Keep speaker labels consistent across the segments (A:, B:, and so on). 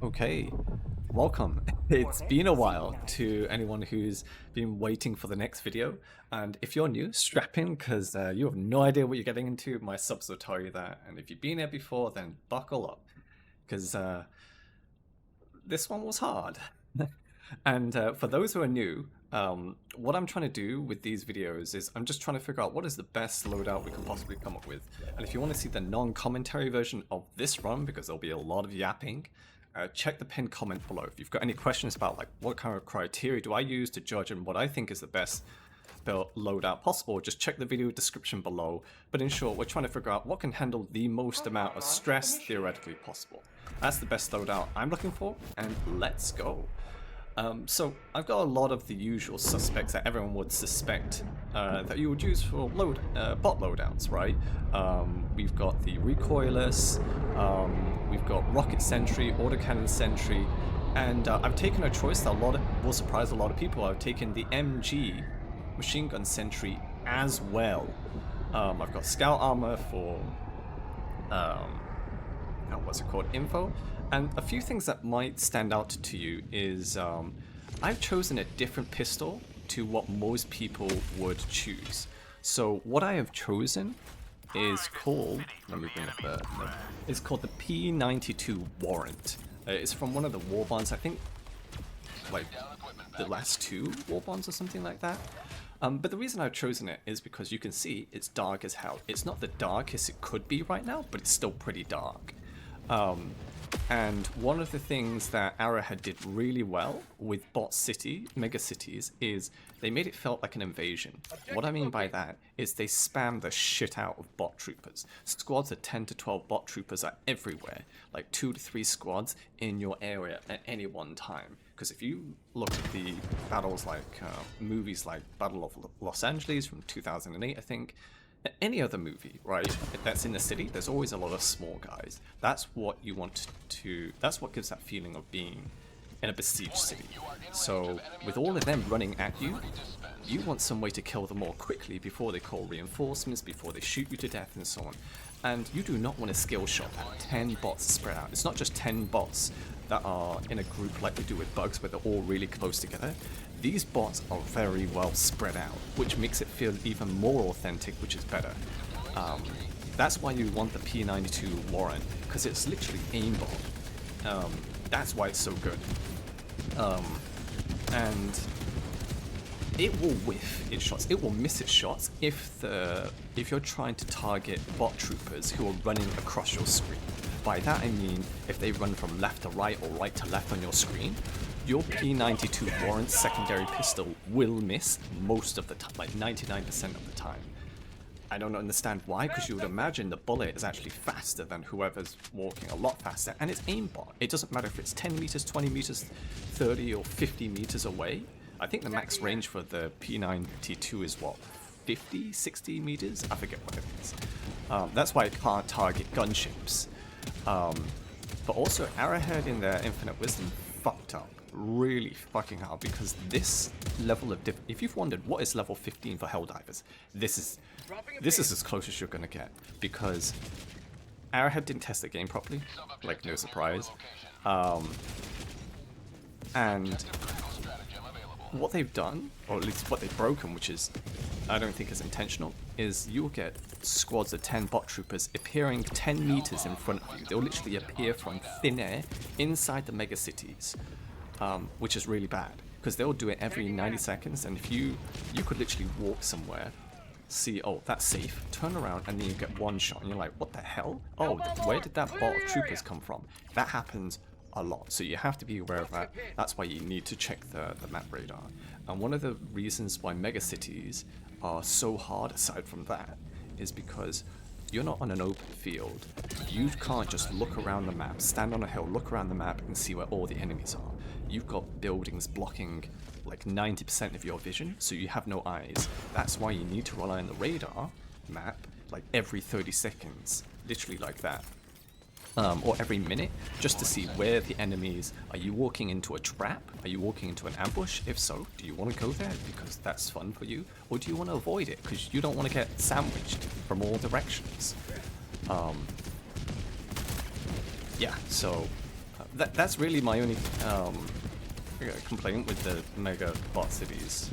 A: Okay, welcome. It's been a while to anyone who's been waiting for the next video, and if you're new, strap in because you have no idea what you're getting into. My subs will tell you that, and if you've been here before, then buckle up because this one was hard. And for those who are new, what I'm trying to do with these videos is I'm just trying to figure out what is the best loadout we can possibly come up with. And if you want to see the non-commentary version of this run, because there'll be a lot of yapping, check the pinned comment below. If you've got any questions about like what kind of criteria do I use to judge and what I think is the best build loadout possible, just check the video description below. But in short, we're trying to figure out what can handle the most amount of stress theoretically possible. That's the best loadout I'm looking for, and let's go. So I've got a lot of the usual suspects that everyone would suspect that you would use for bot loadouts, right? We've got the Recoilless, we've got Rocket Sentry, Autocannon Sentry, and I've taken a choice that will surprise a lot of people. I've taken the MG Machine Gun Sentry as well. I've got Scout Armour for what's it called, info. And a few things that might stand out to you is I've chosen a different pistol to what most people would choose. So what I have chosen is called, let me bring up the, it's called the P92 Warrant. It's from one of the war bonds, I think, like the last two war bonds or something like that. But the reason I've chosen it is because you can see it's dark as hell. It's not the darkest it could be right now, but it's still pretty dark. And one of the things that Arrowhead did really well with mega cities, is they made it felt like an invasion. What I mean by that is they spam the shit out of bot troopers. Squads of 10 to 12 bot troopers are everywhere, like 2 to 3 squads in your area at any one time. Because if you look at the battles like movies like Battle of Los Angeles from 2008, I think, any other movie, right, that's in the city, there's always a lot of small guys. That's what you want to, that's what gives that feeling of being in a besieged city. So with all of them running at you, you want some way to kill them more quickly before they call reinforcements, before they shoot you to death and so on. And you do not want to skill shot at 10 bots spread out. It's not just 10 bots that are in a group like we do with bugs where they're all really close together. These bots are very well spread out, which makes it feel even more authentic, which is better. That's why you want the P92 Warrant, because it's literally aimbot. That's why it's so good. And it will whiff its shots. It will miss its shots if you're trying to target bot troopers who are running across your screen. By that I mean if they run from left to right or right to left on your screen, your P92 Warrant secondary pistol will miss most of the time, like 99% of the time. I don't understand why, because you would imagine the bullet is actually faster than whoever's walking, a lot faster, and it's aimbot. It doesn't matter if it's 10 meters, 20 meters, 30 or 50 meters away. I think the max range for the P92 is what, 50, 60 meters? I forget what it is. That's why it can't target gunships. But also Arrowhead in their Infinite Wisdom fucked up really fucking hard, because this level of if you've wondered what is level 15 for Helldivers, this is as close as you're gonna get, because Arrowhead didn't test the game properly, like no surprise. And what they've done, or at least what they've broken, which is I don't think is intentional, is you'll get squads of 10 bot troopers appearing 10 meters in front of you. They'll literally appear from thin air inside the mega cities, which is really bad, because they'll do it every 90 seconds, and if you could literally walk somewhere, see, oh, that's safe, turn around, and then you get one shot, and you're like, what the hell? Oh, where did that bot of troopers come from? That happens a lot, so you have to be aware of that. That's why you need to check the map radar. And one of the reasons why mega cities are so hard, aside from that, is because you're not on an open field. You can't just look around the map, stand on a hill, look around the map and see where all the enemies are. You've got buildings blocking like 90% of your vision, so you have no eyes. That's why you need to rely on the radar map like every 30 seconds, literally like that. Or every minute, just to see where the enemies. Are you walking into a trap? Are you walking into an ambush? If so, do you want to go there because that's fun for you? Or do you want to avoid it because you don't want to get sandwiched from all directions? Yeah, so that's really my only complaint with the mega bot cities.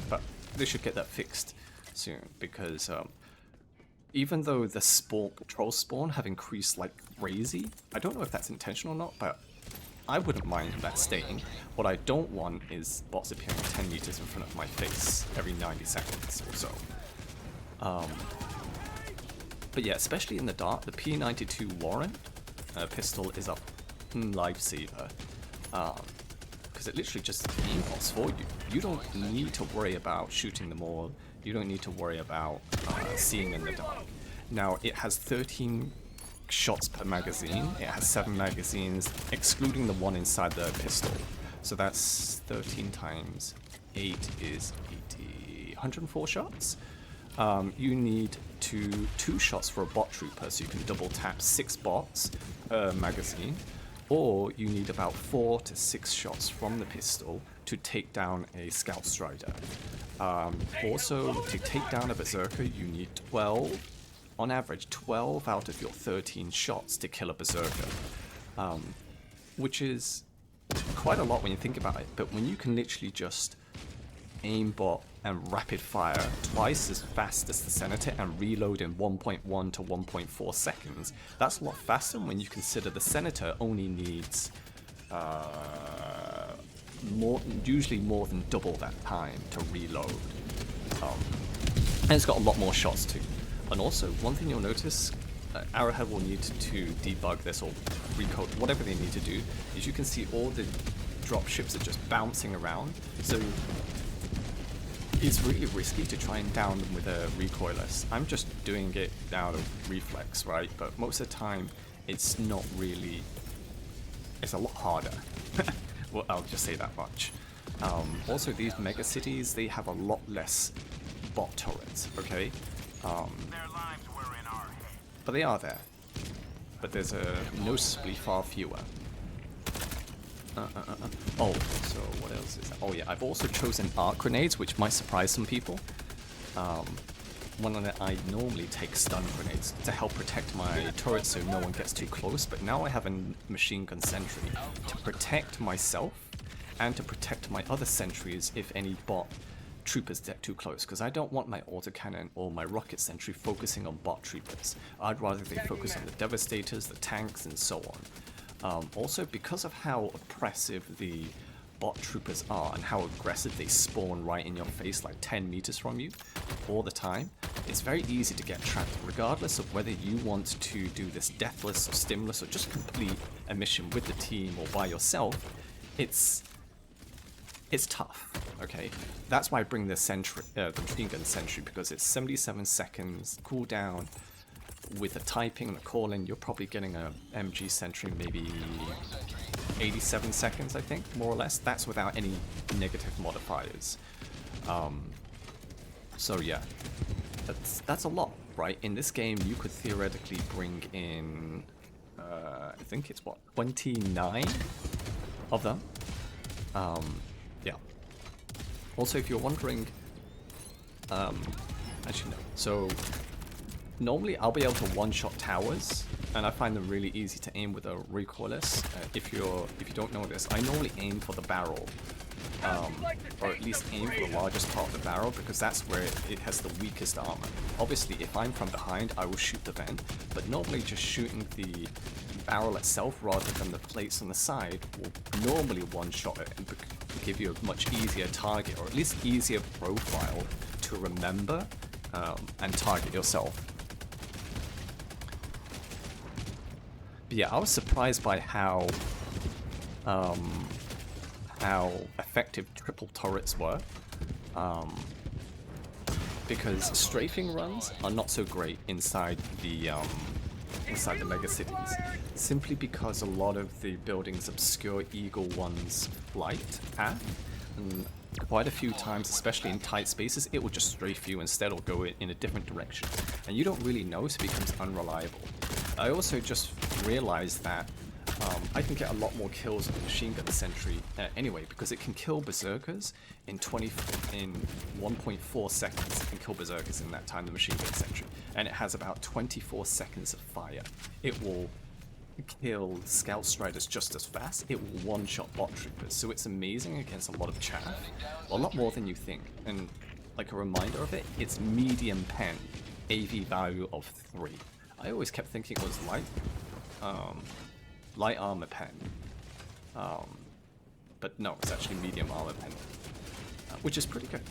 A: But they should get that fixed soon, because even though the troll spawn have increased like crazy, I don't know if that's intentional or not, but I wouldn't mind that staying. What I don't want is bots appearing 10 meters in front of my face every 90 seconds or so. But yeah, especially in the dark, the P92 Warrant pistol is a lifesaver. Because it literally just aimbots for you. You don't need to worry about shooting them all. You don't need to worry about seeing in the dark. Now, it has 13 shots per magazine. It has 7 magazines, excluding the one inside the pistol. So that's 13 times 8 is 80, 104 shots. You need two shots for a bot trooper, so you can double tap 6 bots per magazine. Or you need about 4 to 6 shots from the pistol to take down a scout strider. Also, to take down a berserker, you need 12, on average 12 out of your 13 shots to kill a berserker. Which is quite a lot when you think about it, but when you can literally just aimbot and rapid fire twice as fast as the Senator and reload in 1.1 to 1.4 seconds, that's a lot faster when you consider the Senator only needs usually more than double that time to reload. And it's got a lot more shots too. And also, one thing you'll notice, Arrowhead will need to debug this or recode, whatever they need to do, is you can see all the dropships are just bouncing around. So it's really risky to try and down them with a recoilless. I'm just doing it out of reflex, right? But most of the time, it's not really... It's a lot harder. Well, I'll just say that much. Also, these mega cities, they have a lot less bot turrets, okay? But they are there. But there's noticeably far fewer. Oh, so what else is that? Oh yeah, I've also chosen arc grenades, which might surprise some people. One of the, I normally take stun grenades to help protect my turrets so no one gets too close, but now I have a Machine Gun Sentry to protect myself and to protect my other sentries if any bot troopers get too close, because I don't want my Autocannon or my Rocket Sentry focusing on bot troopers. I'd rather they focus on the Devastators, the tanks, and so on. Also, because of how oppressive the bot troopers are and how aggressive they spawn right in your face, like 10 meters from you all the time, it's very easy to get trapped, regardless of whether you want to do this deathless or stimless or just complete a mission with the team or by yourself. It's tough, okay? That's why I bring the Machine Gun Sentry, because it's 77 seconds cooldown. With the typing and the calling, you're probably getting a MG Sentry maybe 87 seconds, I think, more or less. That's without any negative modifiers. So yeah, that's a lot, right? In this game, you could theoretically bring in, I think it's what, 29 of them. Yeah. Also, if you're wondering, actually no. So normally I'll be able to one-shot towers, and I find them really easy to aim with a recoilless. If you don't know this, I normally aim for the barrel, or at least aim for the largest part of the barrel, because that's where it has the weakest armor. Obviously, if I'm from behind, I will shoot the vent, but normally just shooting the barrel itself rather than the plates on the side will normally one-shot it and give you a much easier target, or at least easier profile to remember and target yourself. But yeah, I was surprised by how effective triple turrets were, because strafing runs are not so great inside the mega cities, simply because a lot of the buildings obscure Eagle One's flight path, and quite a few times, especially in tight spaces, it will just strafe you instead or go in a different direction, and you don't really know, so it becomes unreliable. I also just realized that I can get a lot more kills with the Machine Gun Sentry anyway, because it can kill berserkers in 1.4 seconds. It can kill berserkers in that time, the Machine Gun Sentry, and it has about 24 seconds of fire. It will kill Scout Striders just as fast, it will one-shot bot troopers, so it's amazing against a lot of chaff, a lot more than you think. And like a reminder of it, it's medium pen, AV value of 3. I always kept thinking it was light armor pen, but no, it's actually medium armor pen, which is pretty good.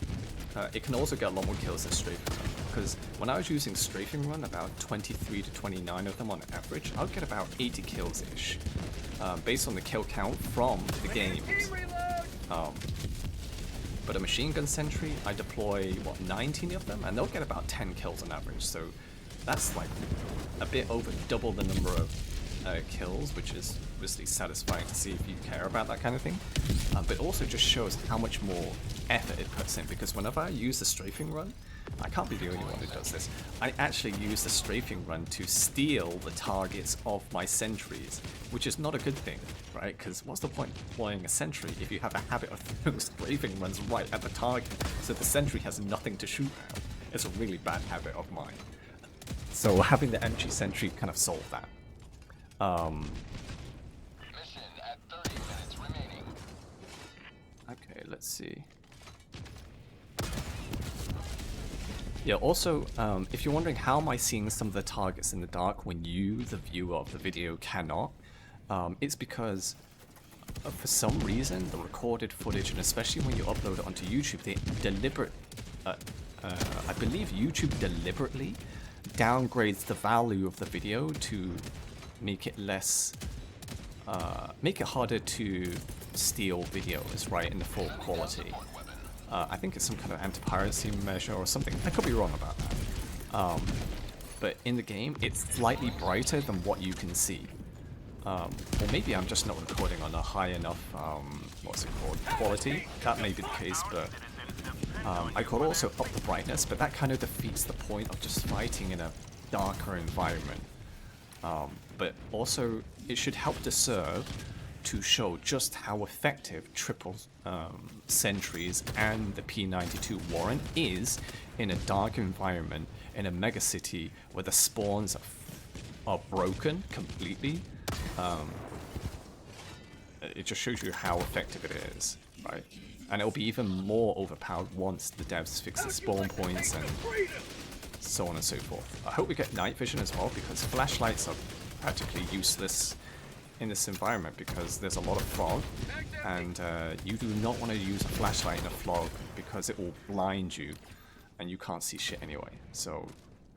A: It can also get a lot more kills than strafing run, because when I was using strafing run, about 23 to 29 of them on average, I'll get about 80 kills-ish, based on the kill count from the games. But a Machine Gun Sentry, I deploy, what, 19 of them, and they'll get about 10 kills on average, so that's like a bit over double the number of kills, which is obviously satisfying to see if you care about that kind of thing, but also just shows how much more effort it puts in, because whenever I use the strafing run, I can't be the only one who does this, I actually use the strafing run to steal the targets of my sentries, which is not a good thing, right? Because what's the point of deploying a sentry if you have a habit of throwing strafing runs right at the target, so the sentry has nothing to shoot at? It's a really bad habit of mine. So having the MG sentry kind of solved that.
B: Mission at 30 minutes remaining.
A: Okay, let's see. Yeah, also, if you're wondering how am I seeing some of the targets in the dark when you, the viewer of the video, cannot, it's because for some reason the recorded footage, and especially when you upload it onto YouTube, they I believe YouTube deliberately downgrades the value of the video to make it less, make it harder to steal videos, right, in the full quality. I think it's some kind of anti-piracy measure or something. I could be wrong about that. But in the game, it's slightly brighter than what you can see. Or maybe I'm just not recording on a high enough, what's it called, quality. That may be the case, but I could also up the brightness, but that kind of defeats the point of just fighting in a darker environment. But also, it should help to serve to show just how effective triple sentries and the P92 Warrant is in a dark environment in a megacity where the spawns are broken completely. It just shows you how effective it is, right? And it'll be even more overpowered once the devs fix the spawn points and so on and so forth. I hope we get night vision as well, because flashlights are practically useless in this environment because there's a lot of fog, and you do not want to use a flashlight in a fog because it will blind you and you can't see shit anyway. So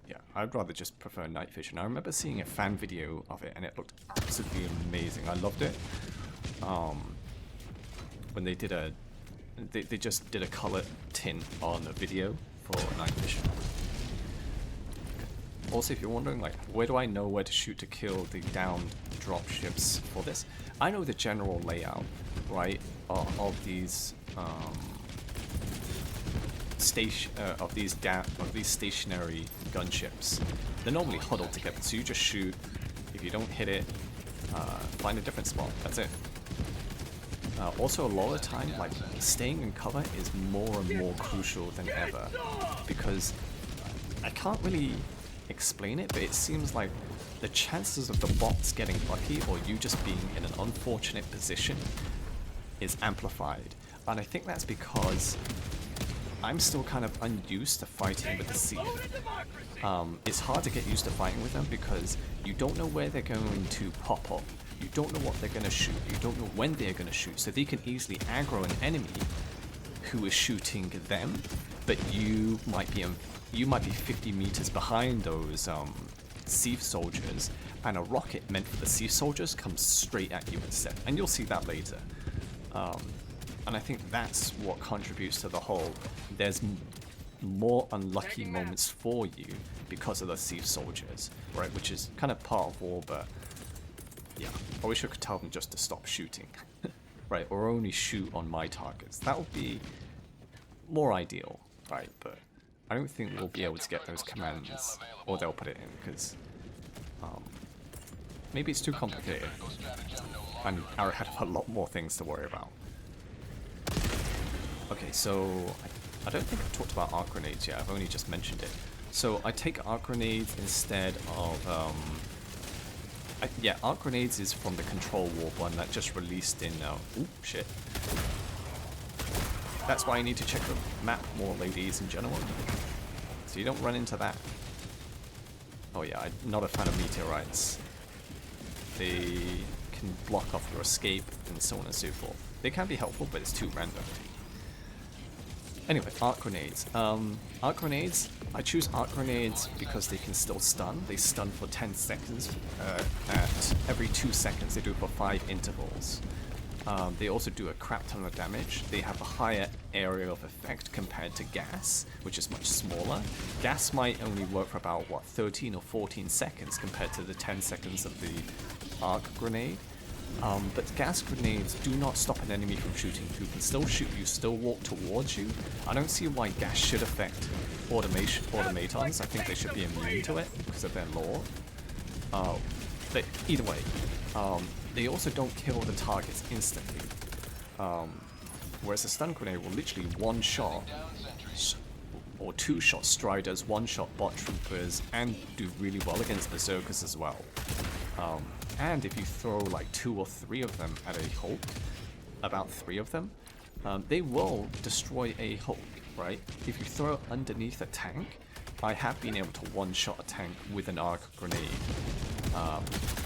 A: yeah, I'd rather just prefer night vision. I remember seeing a fan video of it and it looked absolutely amazing. I loved it. When they did they just did a color tint on a video for night vision. Also, if you're wondering, like, where do I know where to shoot to kill the downed dropships for this? I know the general layout, right, of these stationary gunships. They're normally huddled together, so you just shoot. If you don't hit it, find a different spot. That's it. Also, a lot of the time, like, staying in cover is more and more crucial than ever, because I can't really explain it, but it seems like the chances of the bots getting lucky or you just being in an unfortunate position is amplified. And I think that's because I'm still kind of unused to fighting with the Seed. It's hard to get used to fighting with them because you don't know where they're going to pop up. You don't know what they're going to shoot. You don't know when they're going to shoot. So they can easily aggro an enemy who is shooting them, but you might be 50 meters behind those Sieve soldiers, and a rocket meant for the Sieve soldiers comes straight at you instead. And you'll see that later. And I think that's what contributes to the whole. There's more unlucky moments for you because of the Sieve soldiers, right? Which is kind of part of war, but yeah, I wish I could tell them just to stop shooting, right? Or only shoot on my targets. That would be more ideal, right? But I don't think we'll be able to get those commands, or they'll put it in, because maybe it's too complicated, and I have a lot more things to worry about. Okay, so I don't think I've talked about arc grenades yet, I've only just mentioned it. So I take arc grenades instead of Yeah, arc grenades is from the Control War one that just released in. Ooh, shit. That's why you need to check the map more, ladies and gentlemen, so you don't run into that. Oh yeah, I'm not a fan of meteorites. They can block off your escape and so on and so forth. They can be helpful, but it's too random. Anyway, arc grenades. Arc grenades, I choose arc grenades because they can still stun. They stun for 10 seconds at every 2 seconds. They do it for 5 intervals. They also do a crap ton of damage. They have a higher area of effect compared to gas, which is much smaller. Gas might only work for about, what, 13 or 14 seconds compared to the 10 seconds of the arc grenade. But gas grenades do not stop an enemy from shooting. You can still shoot you, still walk towards you. I don't see why gas should affect automatons. I think they should be immune to it because of their lore. But either way, they also don't kill the targets instantly. Whereas a stun grenade will literally one-shot or two-shot Striders, one-shot bot troopers, and do really well against berserkers as well. And if you throw like 2 or 3 of them at a Hulk, about 3 of them, they will destroy a Hulk, right? If you throw it underneath a tank, I have been able to one-shot a tank with an arc grenade.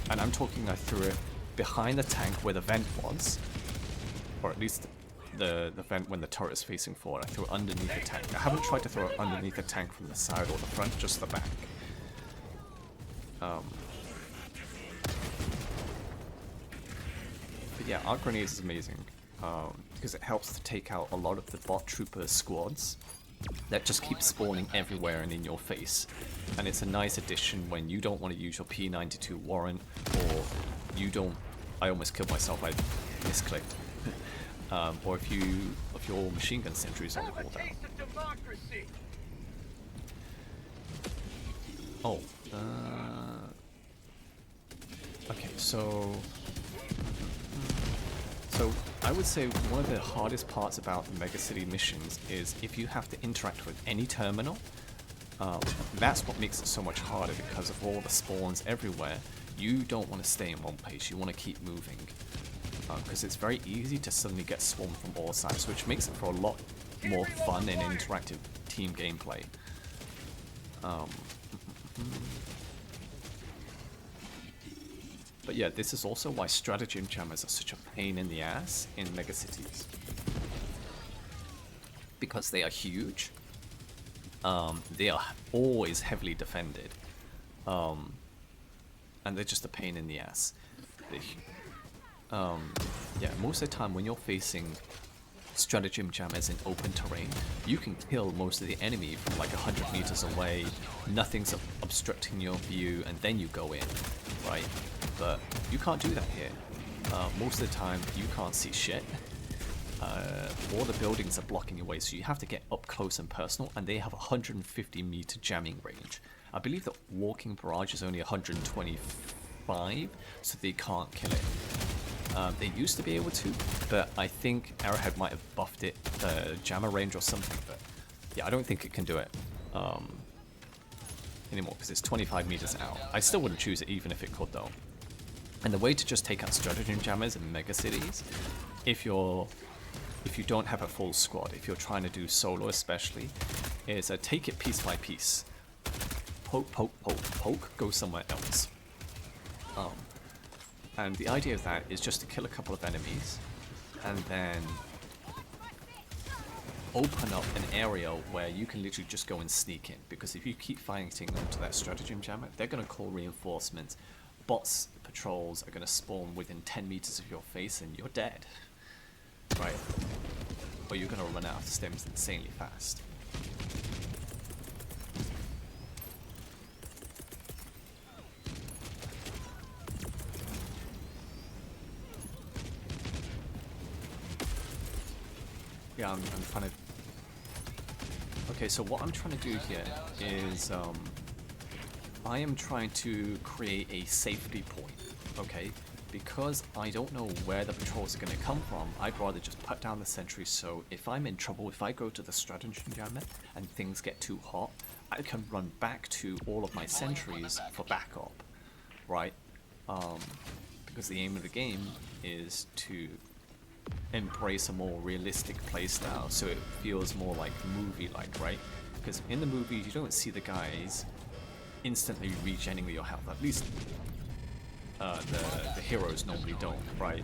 A: And I'm talking, I threw it behind the tank where the vent was, or at least the vent when the turret is facing forward. I threw it underneath the tank. I haven't tried to throw it underneath the tank from the side or the front, just the back. But yeah, arc grenades is amazing because it helps to take out a lot of the bot trooper squads that just keep spawning everywhere and in your face. And it's a nice addition when you don't want to use your P92 Warrant, or you don't... I almost killed myself, I misclicked. Or if your Machine Gun Sentry is on cooldown. Oh, okay, so I would say one of the hardest parts about Megacity missions is if you have to interact with any terminal. That's what makes it so much harder, because of all the spawns everywhere. You don't want to stay in one place, you want to keep moving. Because it's very easy to suddenly get swarmed from all sides, which makes it for a lot more fun and interactive team gameplay. But yeah, this is also why stratagem jammers are such a pain in the ass in megacities. Because they are huge. They are always heavily defended. And they're just a pain in the ass. Yeah, most of the time when you're facing stratagem jammers in open terrain, you can kill most of the enemy from like 100 meters away, nothing's obstructing your view, and then you go in, right? But you can't do that here. Most of the time you can't see shit. All the buildings are blocking your way, so you have to get up close and personal, and they have a 150 meter jamming range. I believe that walking barrage is only 125, so they can't kill it. They used to be able to, but I think Arrowhead might have buffed it, jammer range or something, but yeah, I don't think it can do it anymore, because it's 25 meters out. I still wouldn't choose it even if it could though. And the way to just take out stratagem jammers in mega cities, if you don't have a full squad, if you're trying to do solo especially, is take it piece by piece. Poke, poke, poke, poke, go somewhere else. And the idea of that is just to kill a couple of enemies, and then open up an area where you can literally just go and sneak in. Because if you keep fighting onto that stratagem jammer, they're going to call reinforcements. Bots patrols are going to spawn within 10 meters of your face, and you're dead. Right? Or you're going to run out of stims insanely fast. Yeah, I'm trying to... Okay, so what I'm trying to do here is, I am trying to create a safety point, okay? Because I don't know where the patrols are going to come from, I'd rather just put down the sentries, so if I'm in trouble, if I go to the stratagem jammer and things get too hot, I can run back to all of my sentries for backup, right? because the aim of the game is to embrace a more realistic playstyle, so it feels more like movie-like, right? Because in the movies, you don't see the guys instantly regenerating your health. At least the heroes normally don't, right?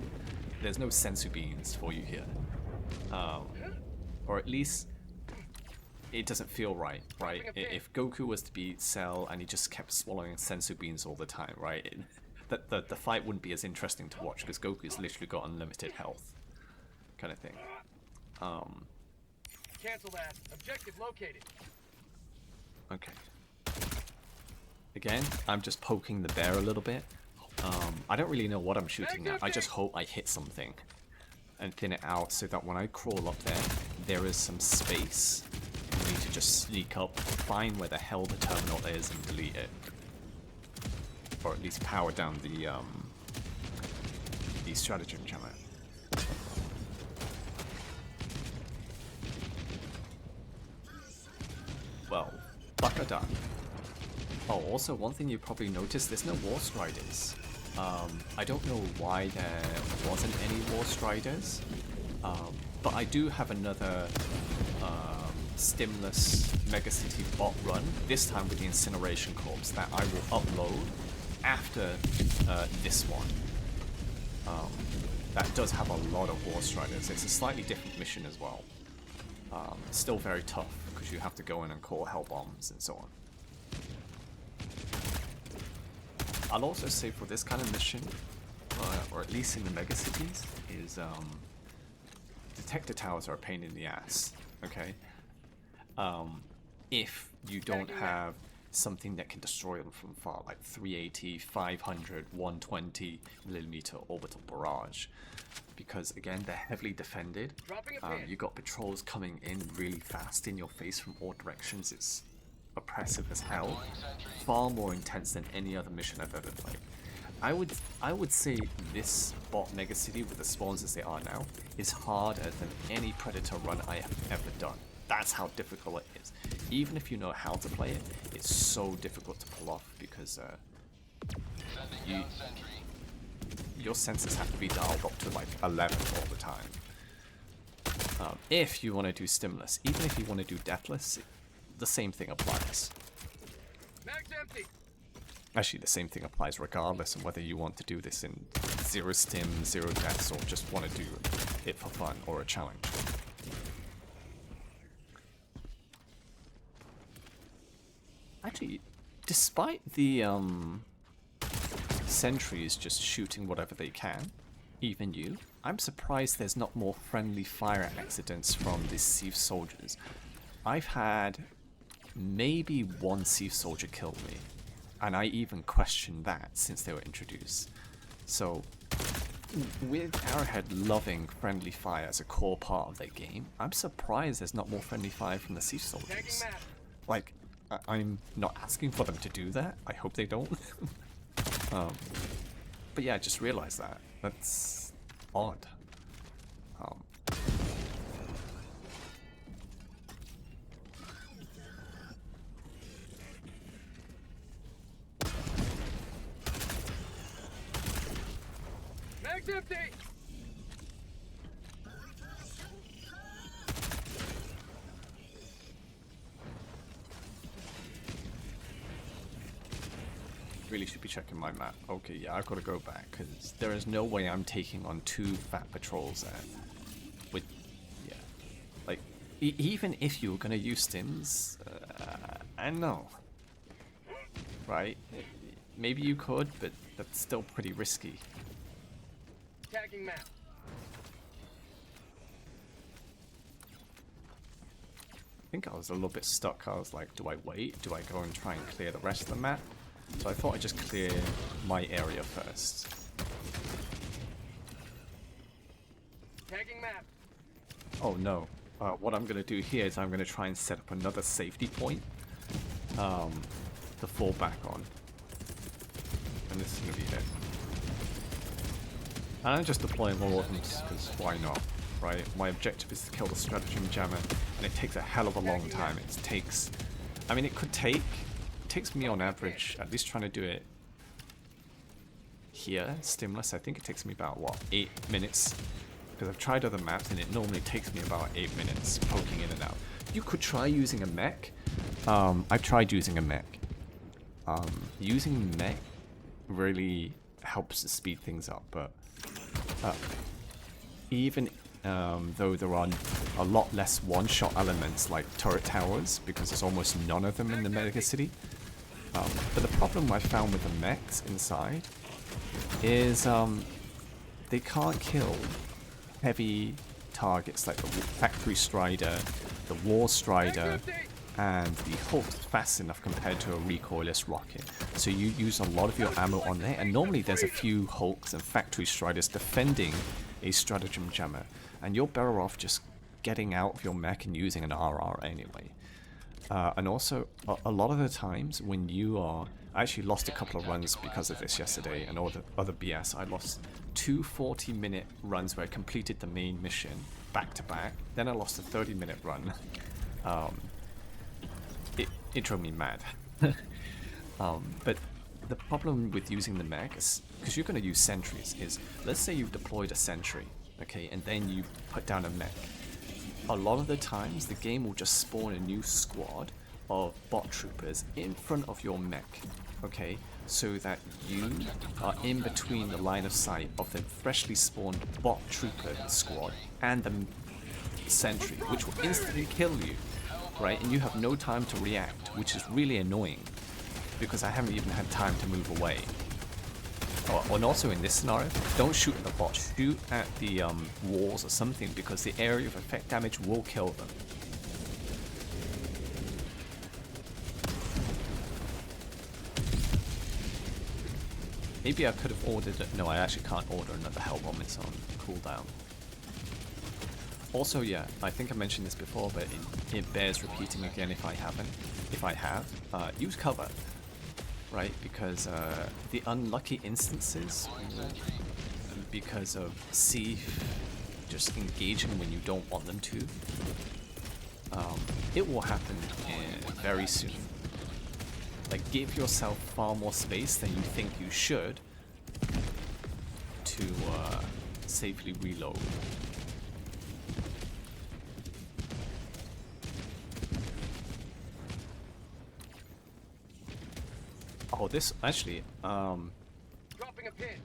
A: There's no sensu beans for you here, or at least it doesn't feel right, right? If Goku was to beat Cell and he just kept swallowing sensu beans all the time, right? The fight wouldn't be as interesting to watch because Goku's literally got unlimited health, kind of thing.
C: Cancel that. Objective located.
A: Okay. Again, I'm just poking the bear a little bit. I don't really know what I'm shooting at. I just hope I hit something and thin it out so that when I crawl up there, there is some space for me to just sneak up, find where the hell the terminal is and delete it. Or at least power down the stratagem jammer. Well, fuck done. Oh, also one thing you probably noticed, there's no War Striders. I don't know why there wasn't any War Striders, but I do have another Stimless Megacity bot run, this time with the Incineration Corpse, that I will upload after this one. That does have a lot of War Striders. It's a slightly different mission as well. Still very tough, because you have to go in and call hell bombs and so on. I'll also say for this kind of mission, or at least in the megacities, is detector towers are a pain in the ass, okay? If you don't have something that can destroy them from far, like 380, 500, 120 millimeter orbital barrage. Because again, they're heavily defended. You got patrols coming in really fast in your face from all directions. It's oppressive as hell. Far more intense than any other mission I've ever played. I would say this bot megacity with the spawns as they are now is harder than any Predator run I have ever done. That's how difficult it is. Even if you know how to play it, it's so difficult to pull off because your senses have to be dialed up to like 11 all the time. If you want to do Stimulus, even if you want to do Deathless, the same thing applies.
C: Mag's empty.
A: Actually, the same thing applies regardless of whether you want to do this in 0 stim, 0 deaths, or just want to do it for fun or a challenge. Actually, despite the sentries just shooting whatever they can, even you, I'm surprised there's not more friendly fire accidents from the Siege soldiers. I've had maybe one Siege soldier kill me, and I even questioned that since they were introduced. So, with Arrowhead loving friendly fire as a core part of their game, I'm surprised there's not more friendly fire from the Siege soldiers. Like, I'm not asking for them to do that. I hope they don't. But yeah, I just realized that. That's odd.
C: Mag's empty.
A: Really should be checking my map. Okay, yeah, I've got to go back because there is no way I'm taking on 2 fat patrols there. With, yeah, like even if you were gonna use stims, I know, right? Maybe you could, but that's still pretty risky.
C: Tagging map.
A: I think I was a little bit stuck. I was like, do I wait? Do I go and try and clear the rest of the map? So I thought I'd just clear my area first.
C: Tagging map.
A: Oh no. What I'm going to do here is I'm going to try and set up another safety point to fall back on. And this is going to be it. And I'm just deploying all ordnance because why not, right? My objective is to kill the stratagem jammer, and it takes a hell of a long time. It takes... I mean, it takes me on average, at least trying to do it here, Stimless, I think it takes me about, what, 8 minutes? Because I've tried other maps and it normally takes me about 8 minutes poking in and out. You could try using a mech. I've tried using a mech. Using mech really helps to speed things up, but even though there are a lot less one-shot elements like turret towers, because there's almost none of them in the mega city. But the problem I found with the mechs inside is they can't kill heavy targets like the Factory Strider, the War Strider, and the Hulk fast enough compared to a recoilless rocket. So you use a lot of your ammo on there, and normally there's a few Hulks and Factory Striders defending a Stratagem jammer, and you're better off just getting out of your mech and using an RR anyway. And also, a lot of the times when you are... I actually lost a couple of runs because of this yesterday and all the other BS. I lost 2 40-minute runs where I completed the main mission back to back. Then I lost a 30-minute run. It drove me mad. But the problem with using the mech is, because you're going to use sentries, is let's say you've deployed a sentry, okay, and then you put down a mech. A lot of the times the game will just spawn a new squad of bot troopers in front of your mech, okay, so that you are in between the line of sight of the freshly spawned bot trooper squad and the sentry, which will instantly kill you, right? And you have no time to react, which is really annoying because I haven't even had time to move away. Oh, and also in this scenario, don't shoot at the bots, shoot at the walls or something, because the area of effect damage will kill them. Maybe I could have ordered it. No, I actually can't order another hell bomb. It's on cooldown. Also, yeah, I think I mentioned this before, but it bears repeating again if I haven't. If I have, use cover, right? Because the unlucky instances, because of C just engaging when you don't want them to, it will happen very soon. Like, give yourself far more space than you think you should to safely reload. Oh, this actually,
C: Dropping a pin.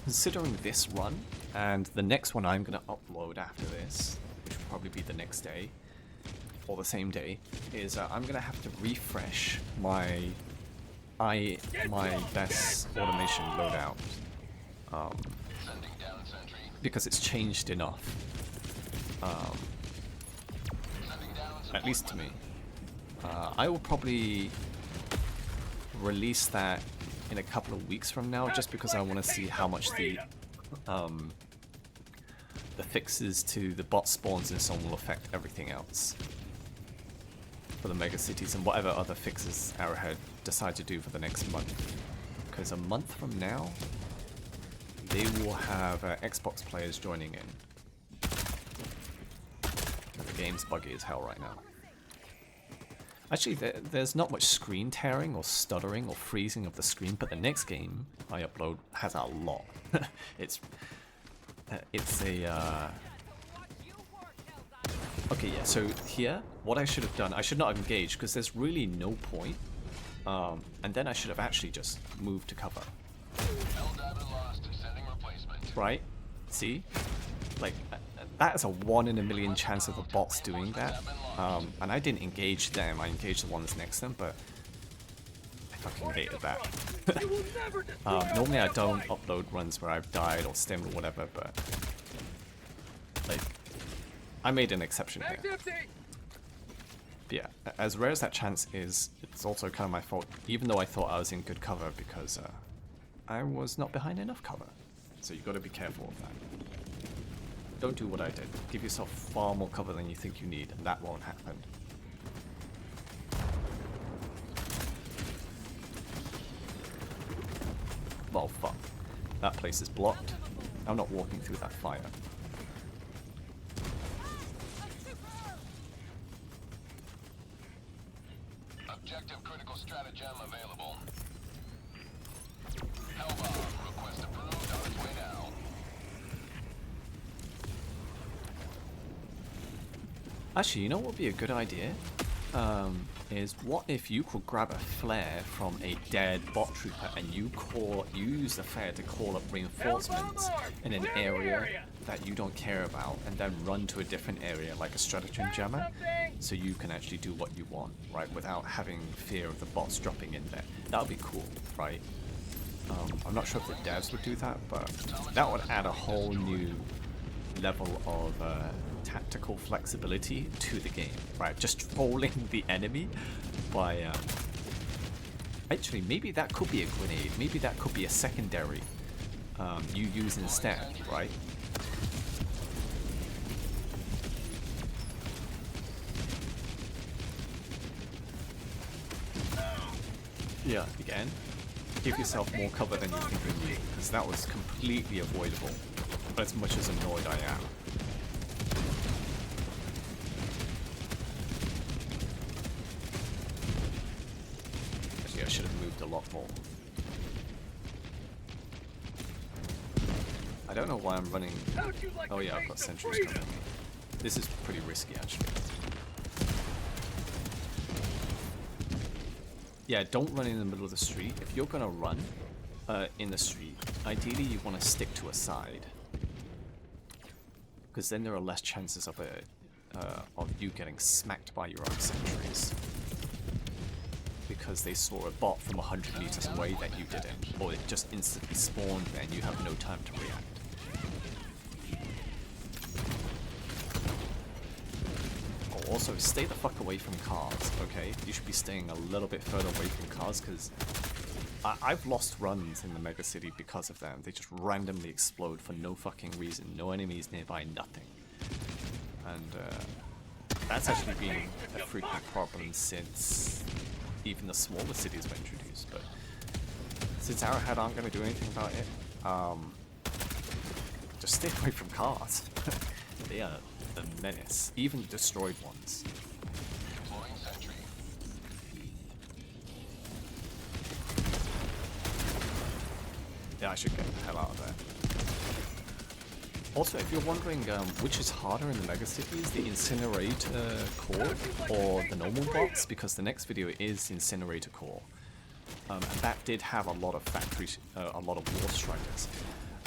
A: considering this run and the next one I'm gonna upload after this, which will probably be the next day or the same day, is I'm gonna have to refresh my best automation loadout, because it's changed enough, at least to me. I will probably release that in a couple of weeks from now, just because I want to see how much the fixes to the bot spawns and so on will affect everything else for the mega cities, and whatever other fixes Arrowhead decide to do for the next month. Because a month from now, they will have Xbox players joining in. The game's buggy as hell right now. Actually, there's not much screen tearing or stuttering or freezing of the screen, but the next game I upload has a lot. it's a... Okay, yeah, so here, what I should have done, I should not have engaged, because there's really no point. And then I should have actually just moved to cover. Right? See? Like, that is a 1 in a million chance of the bots doing that. And I didn't engage them, I engaged the ones next to them, but I fucking hated that. Normally I don't upload runs where I've died or stemmed or whatever, but like, I made an exception here. But yeah, as rare as that chance is, it's also kind of my fault, even though I thought I was in good cover, because I was not behind enough cover. So you got to be careful of that. Don't do what I did. Give yourself far more cover than you think you need, and that won't happen. Well, fuck. That place is blocked. I'm not walking through that fire.
B: Objective critical stratagem available. Helldive request approved.
A: Actually, you know what would be a good idea? Is what if you could grab a flare from a dead bot trooper and you use the flare to call up reinforcements in an area that you don't care about, and then run to a different area like a stratagem jammer, so you can actually do what you want, right, without having fear of the bots dropping in there. That would be cool, right? I'm not sure if the devs would do that, but that would add a whole new level of tactical flexibility to the game, right? Just trolling the enemy by... Actually, maybe that could be a grenade. Maybe that could be a secondary you use instead, right? Yeah, again, give yourself more cover than you think you need, because that was completely avoidable, as much as annoyed I am. Actually, I should have moved a lot more. I don't know why I'm running... Oh yeah, I've got sentries coming. This is pretty risky, actually. Yeah, don't run in the middle of the street. If you're gonna run in the street, ideally you want to stick to a side, because then there are less chances of you getting smacked by your own sentries, because they saw a bot from 100 meters away that you didn't, or it just instantly spawned there and you have no time to react. Also, stay the fuck away from cars, okay? You should be staying a little bit further away from cars, because I've lost runs in the mega city because of them. They just randomly explode for no fucking reason. No enemies nearby, nothing. And that's actually been a frequent problem since even the smaller cities were introduced. But since Arrowhead aren't going to do anything about it, just stay away from cars. They are a menace, even the destroyed ones.
B: Deploying sentry.
A: Yeah, I should get the hell out of there. Also, if you're wondering which is harder in the megacities, the Incinerator Core or the normal bots, because the next video is Incinerator Core. And that did have a lot of a lot of War Strikers.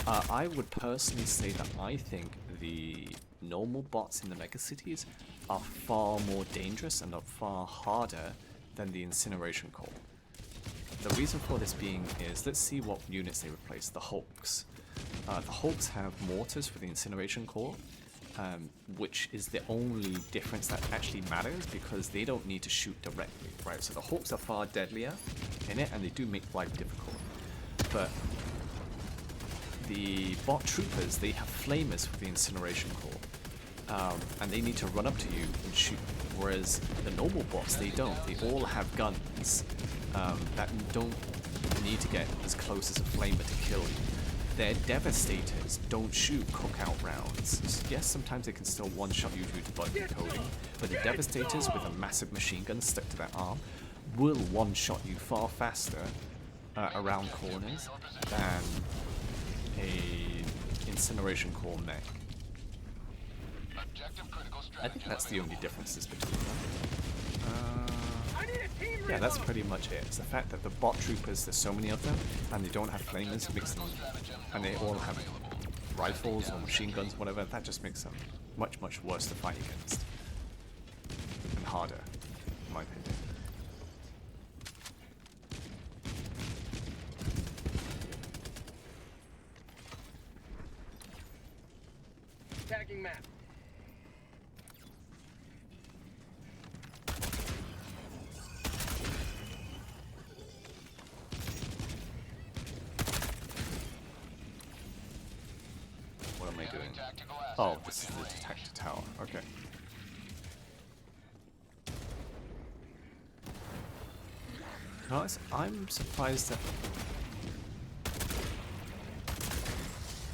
A: I would personally say that I think the normal bots in the megacities are far more dangerous and are far harder than the Incineration Core. The reason for this being is, let's see what units they replace. The Hulks. The Hulks have mortars for the Incineration Core, which is the only difference that actually matters, because they don't need to shoot directly, right? So the Hulks are far deadlier in it, and they do make life difficult. But the bot troopers, they have flamers for the Incineration Core, and they need to run up to you and shoot, whereas the normal bots, they don't. They all have guns that don't need to get as close as a flamer to kill you. Their Devastators don't shoot cookout rounds. Yes, sometimes they can still one-shot you due to bug encoding, but the Devastators with a massive machine gun stuck to their arm will one-shot you far faster around corners than a Incineration Core mech. I think that's the only differences between them. Yeah, that's pretty much it. It's the fact that the bot troopers, there's so many of them, and they don't have flamers, makes them, and they all have rifles or machine guns, whatever. That just makes them much, much worse to fight against, and harder, in my opinion.
C: Tagging map.
A: What am I doing? Oh, this is the detector tower. Okay. Guys, I'm surprised that...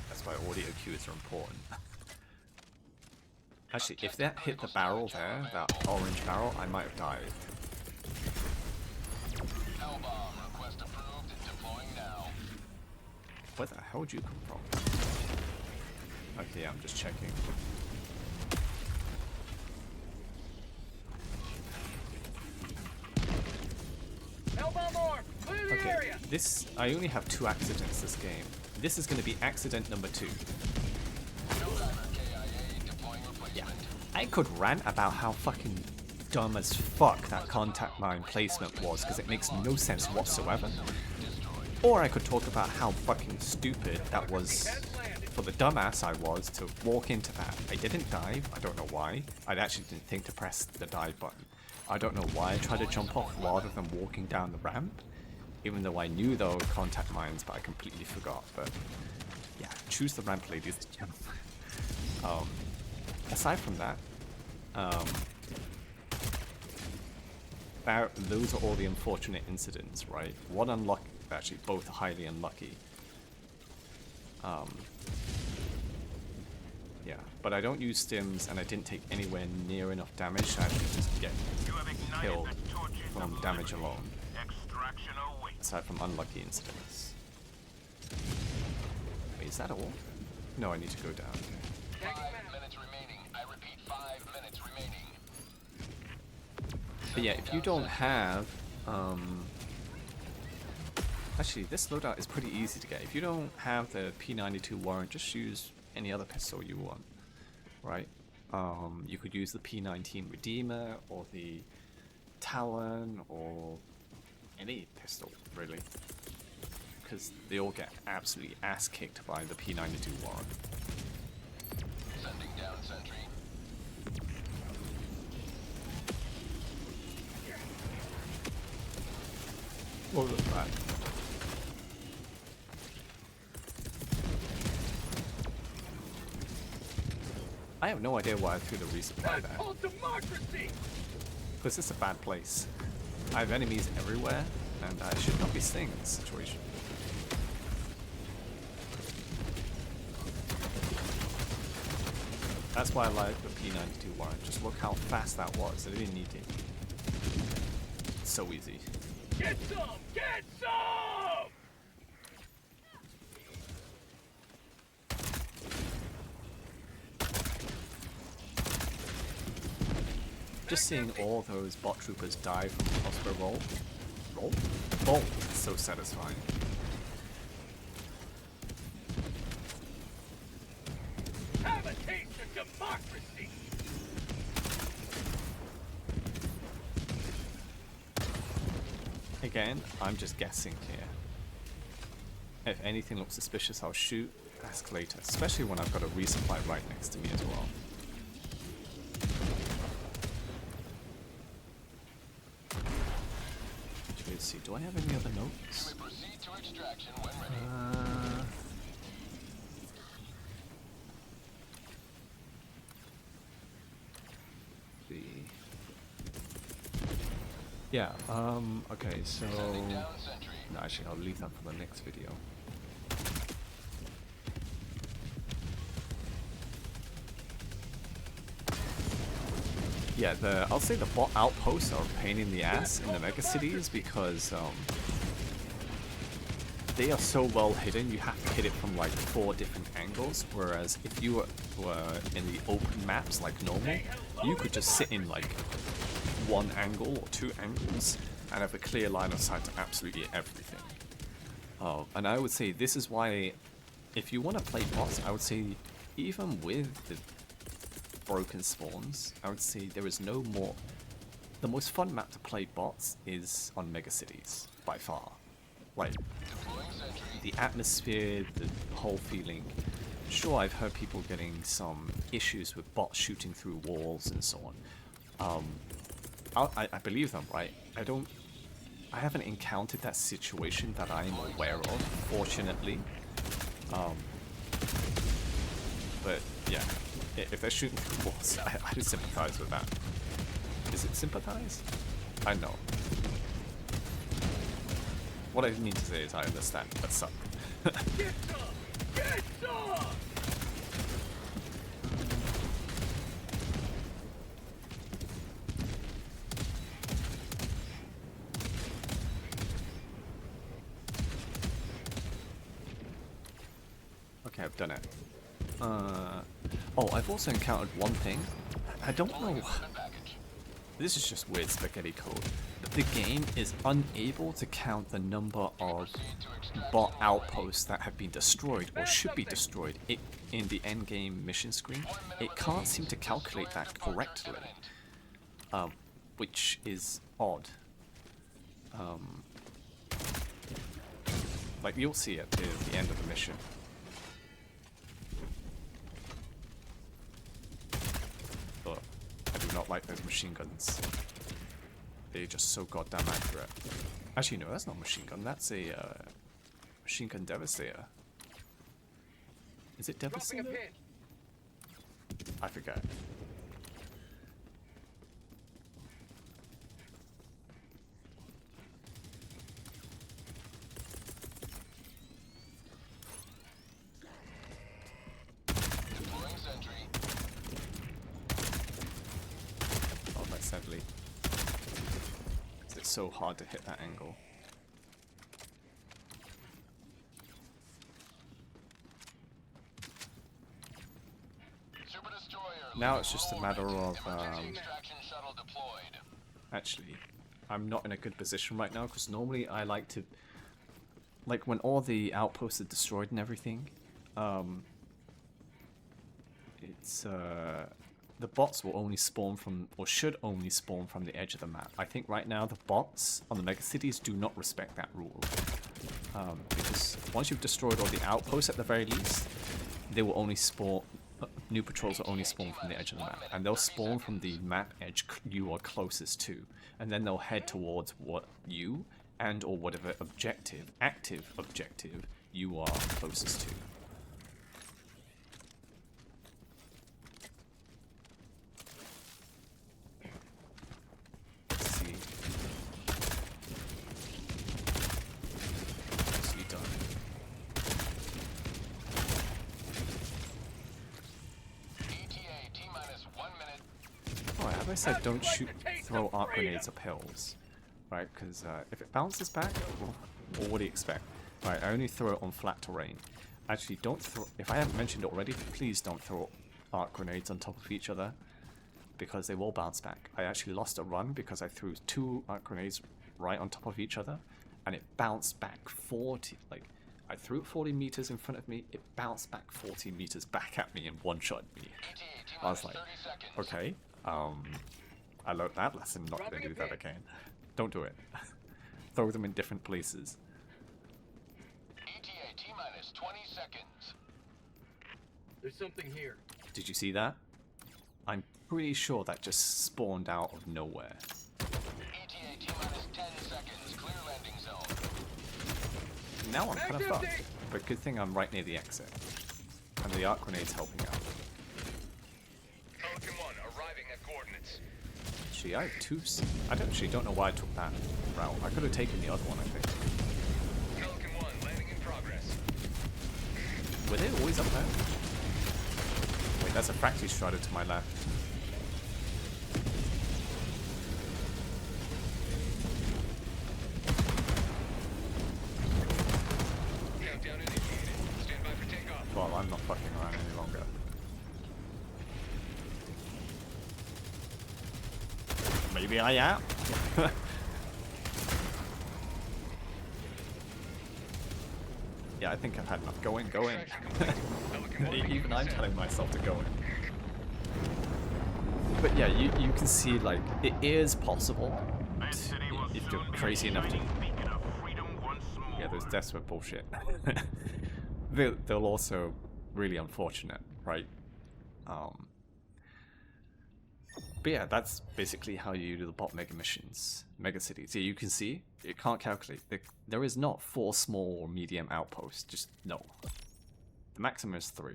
A: That's why audio cues are important. Actually, if that hit the barrel there, that orange barrel, I might have died.
B: Hellbomb request approved. Deploying now.
A: Where the hell would you come from? Okay, yeah, I'm just checking. This, I only have 2 accidents this game. This is going to be accident number 2. Yeah, I could rant about how fucking dumb as fuck that contact mine placement was because it makes no sense whatsoever. Or I could talk about how fucking stupid that was for the dumbass I was to walk into that. I didn't dive, I don't know why. I actually didn't think to press the dive button. I don't know why I tried to jump off rather than walking down the ramp. Even though I knew there were contact mines, but I completely forgot. But yeah, choose the ramp, ladies and gentlemen. Aside from that, those are all the unfortunate incidents, right? One unlucky, actually both highly unlucky. Yeah, but I don't use stims, and I didn't take anywhere near enough damage to actually just get killed from damage alone. Aside from unlucky incidents. Wait, is that all? No, I need to go down.
B: 5 minutes remaining. I repeat, 5 minutes remaining.
A: But yeah, if you don't have, actually, this loadout is pretty easy to get. If you don't have the P92 Warrant, just use any other pistol you want, right? You could use the P19 Redeemer, or the Talon, or any pistol, really. Because they all get absolutely ass-kicked by the P92 Warrant.
B: Sending down sentry.
A: What was that? I have no idea why I threw the resupply there.
C: Called democracy.
A: Because it's a bad place. I have enemies everywhere, and I should not be staying in this situation. That's why I like the P92 Warrant. Just look how fast that was. I didn't need it. It's so easy.
C: Get some! Get some!
A: Just seeing all those bot troopers die from the crossbow bolt, it's so satisfying.
C: Have a taste of democracy!
A: Again, I'm just guessing here. If anything looks suspicious, I'll shoot, ask later, especially when I've got a resupply right next to me as well. Let's see, do I have any other notes?
B: We proceed to extraction when ready.
A: Yeah, okay, so...
B: Sending down sentry.
A: No, actually, I'll leave that for the next video. Yeah, I'll say the bot outposts are a pain in the ass in the mega cities because they are so well hidden, you have to hit it from like 4 different angles, whereas if you were in the open maps like normal, you could just sit in like 1 angle or 2 angles and have a clear line of sight to absolutely everything. And I would say this is why, if you want to play bots, I would say even with the broken spawns, I would say there is no more... The most fun map to play bots is on mega cities, by far. Like, the atmosphere, the whole feeling. Sure, I've heard people getting some issues with bots shooting through walls and so on. I believe them, right? I haven't encountered that situation that I'm aware of, fortunately. But yeah, if they're shooting through walls, I do sympathize with that. Is it sympathize? I know. What I mean to say is I understand, but some.
C: Get some! Get some!
A: Okay, I've done it. Oh, I've also encountered one thing. I don't know. This is just weird spaghetti code. The the game is unable to count the number of bot outposts that have been destroyed or should be destroyed in the end game mission screen. It can't seem to calculate that correctly, which is odd. Like, you'll see it at the end of the mission. But I do not like those machine guns. They're just so goddamn accurate. Actually, no, that's not a machine gun. That's a machine gun devastator. Is it devastator? I forget.
B: Deploying sentry.
A: Oh, that's sadly. It's so hard to hit that angle.
B: Super destroyer.
A: Now it's just a matter of
B: Emergency extraction shuttle deployed.
A: actually, I'm not in a good position right now because normally I like to, like when all the outposts are destroyed and everything, it's the bots will only spawn from, or should only spawn from the edge of the map. I think right now the bots on the megacities do not respect that rule. Because once you've destroyed all the outposts at the very least, they will only spawn, new patrols will only spawn from the edge of the map. And they'll spawn from the map edge you are closest to. And then they'll head towards what you and or whatever objective, active objective, you are closest to. I said don't throw arc grenades up hills, right? Because if it bounces back, or what do you expect? Right, I only throw it on flat terrain. Actually, don't throw. If I haven't mentioned it already, please don't throw arc grenades on top of each other, because they will bounce back. I actually lost a run because I threw 2 arc grenades right on top of each other, and it bounced back 40. Like, I threw it 40 meters in front of me, it bounced back 40 meters back at me and one-shot me. I was like, okay. I learned that lesson, not gonna do that again. Don't do it. Throw them in different places.
B: ETA T-minus 20 seconds.
C: There's something here.
A: Did you see that? I'm pretty sure that just spawned out of nowhere.
B: ETA T-minus 10 seconds. Clear landing zone.
A: Now I'm kind of fucked. But good thing I'm right near the exit. And the arc grenade's helping out.
C: Pelican 1 arriving at coordinates.
A: Actually, I have 2. I actually don't know why I took that route. I could have taken the other one, I think.
C: Pelican 1 landing in progress.
A: Were they always up there? Wait, there's a factory strider to my left.
C: Countdown initiated. Stand by for takeoff.
A: Well, I'm not fucking around any longer. Maybe I am. Yeah, I think I've had enough. Go in, go in. Even I'm telling myself to go in. But yeah, you can see, like, it is possible if you're crazy enough to... Yeah, those deaths were bullshit. They're also really unfortunate, right? But yeah, that's basically how you do the bot mega missions, mega cities. Yeah, you can see, it can't calculate. There is not 4 small or medium outposts, just no. The maximum is 3.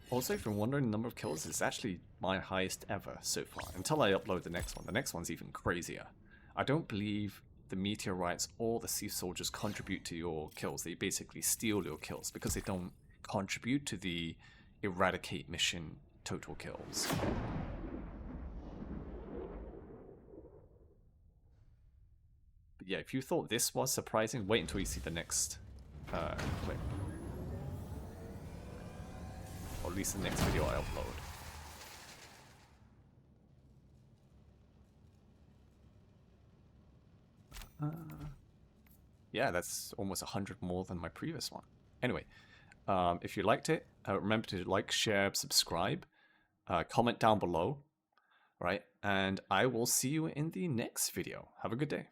A: Also, if you're wondering the number of kills, it's actually my highest ever so far, until I upload the next one. The next one's even crazier. I don't believe the meteorites or the sea soldiers contribute to your kills. They basically steal your kills because they don't contribute to the eradicate mission total kills. But yeah, if you thought this was surprising, wait until you see the next clip. at least the next video I upload. Yeah, that's almost 100 more than my previous one. Anyway, if you liked it, remember to like, share, subscribe, comment down below, right? And I will see you in the next video. Have a good day.